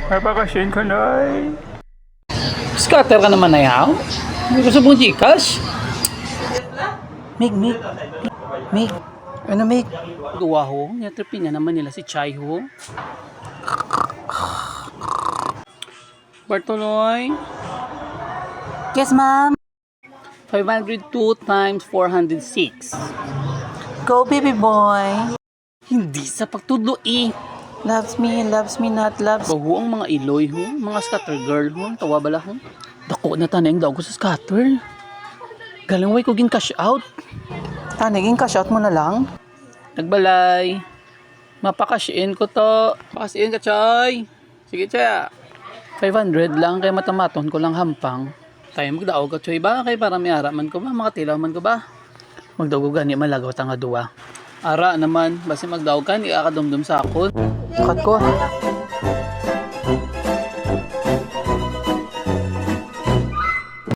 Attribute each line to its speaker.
Speaker 1: Mapakasyon ka na ay.
Speaker 2: Scatter ka naman na yaw. Hindi ko sa mong Gcash. Mig. Ano, Mig? Gawa ho. Natripin na naman nila si Chai ho. Bartoloy.
Speaker 3: Yes, ma'am.
Speaker 2: 502 times 406.
Speaker 3: Go, baby boy.
Speaker 2: Hindi sa pagtudlo eh.
Speaker 3: Loves me not loves.
Speaker 2: Bago ang mga iloy ho. Mga scatter girl ho. Tawa bala ho. Dako na taneng daw ko sa scatter. Galing way ko gin cash out.
Speaker 3: Naging cash out mo na lang?
Speaker 2: Nagbalay. Mapakashin ko to. Pakashin ka, Choy. Sige, Choy. 500 lang kaya matamaton ko lang hampang. Tayo magdao ka, Choy ba? Kaya para may ara man ko ba? Makatilaw man ko ba? Magdaw ko gani malagaw tanga duwa. Ara naman, basi magdaw ka, hindi akadumdum sa akon.
Speaker 3: Cut ko.